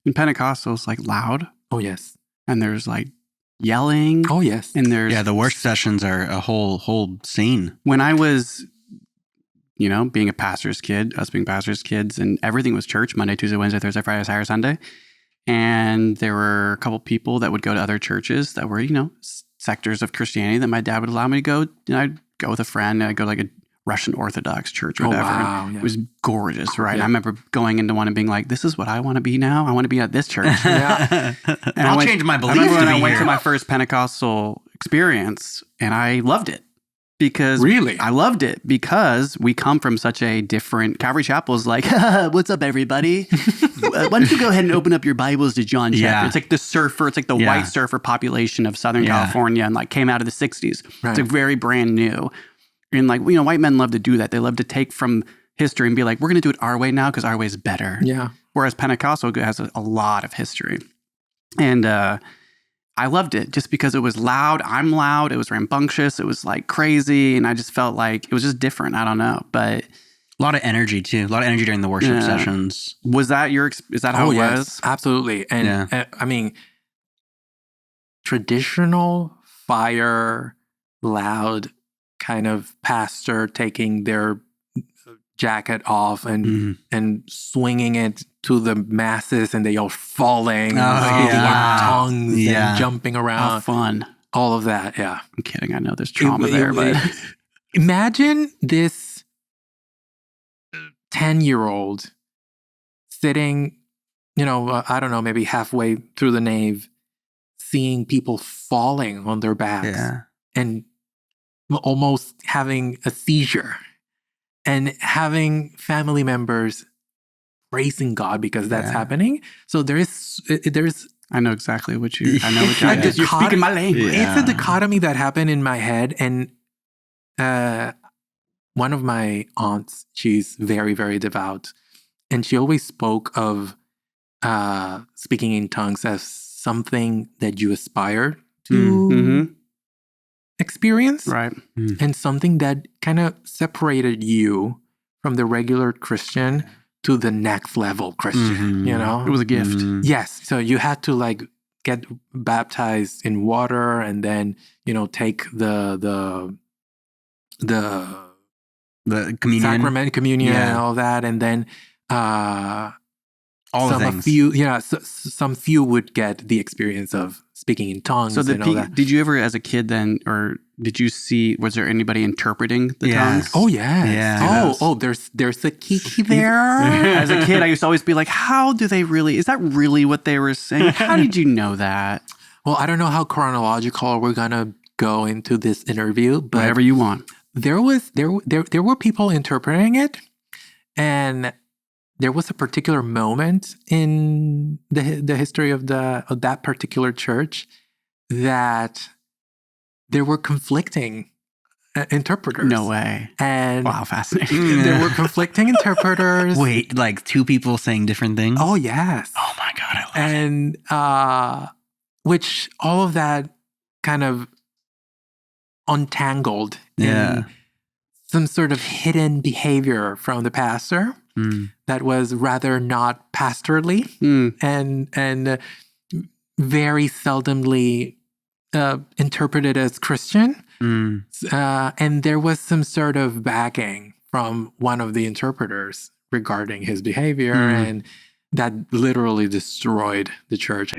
in Pentecostal, it's like loud. Oh, yes. And there's like yelling. Oh, yes. And there's... Yeah, the worship sessions are a whole scene. When I was, being a pastor's kid, us being pastors' kids, and everything was church, Monday, Tuesday, Wednesday, Thursday, Friday, Saturday, Sunday. And there were a couple people that would go to other churches that were, sectors of Christianity that my dad would allow me to go. I'd go with a friend, and I'd go to like a Russian Orthodox church or whatever. Wow, yeah. It was gorgeous, right? Yeah. I remember going into one and being like, this is what I want to be now. I want to be at this church. Yeah. And I'll change my beliefs. I remember when I to be went here. to my first Pentecostal experience, and I loved it. Because Really? I loved it because we come from such a different... Calvary Chapel is like, what's up, everybody? Why don't you go ahead and open up your Bibles to John chapter? Yeah. It's like the surfer. It's like the white surfer population of Southern California and like came out of the 60s. Right. It's like very brand new. And like, white men love to do that. They love to take from history and be like, we're going to do it our way now because our way is better. Yeah. Whereas Pentecostal has a lot of history. And I loved it just because it was loud. I'm loud. It was rambunctious. It was like crazy. And I just felt like it was just different. I don't know. But A lot of energy too. A lot of energy during the worship sessions. was that is that how it was? Absolutely. And I mean, traditional fire, loud kind of pastor taking their jacket off and swinging it to the masses, and they all falling, speaking in tongues and jumping around. How fun. All of that, yeah. I'm kidding. I know there's trauma there, but imagine this 10-year-old sitting, I don't know, maybe halfway through the nave, seeing people falling on their backs and almost having a seizure, and having family members praising God because that's happening. So there's I know exactly what you're speaking my language. It's a dichotomy that happened in my head. And one of my aunts, she's very, very devout, and she always spoke of speaking in tongues as something that you aspire to experience, right? And something that kind of separated you from the regular Christian to the next level Christian. It was a gift. Yes. So you had to like get baptized in water, and then take the communion, sacrament, communion, and all that, and then all the things. Some few would get the experience of speaking in tongues. So and all that. did you ever, as a kid, then, or did you see? Was there anybody interpreting the tongues? Oh yes. Yeah. There's a kiki there. As a kid, I used to always be like, "How do they really? Is that really what they were saying? How did you know that?" Well, I don't know how chronological we're gonna go into this interview, but Whatever you want. There were people interpreting it, and there was a particular moment in the history of that particular church that there were conflicting interpreters. No way. And wow, fascinating. There were conflicting interpreters. Wait, like two people saying different things? Oh yes. Oh my God, I love it. And which all of that kind of untangled in some sort of hidden behavior from the pastor that was rather not pastorally and very seldomly interpreted as Christian. And there was some sort of backing from one of the interpreters regarding his behavior, and that literally destroyed the church.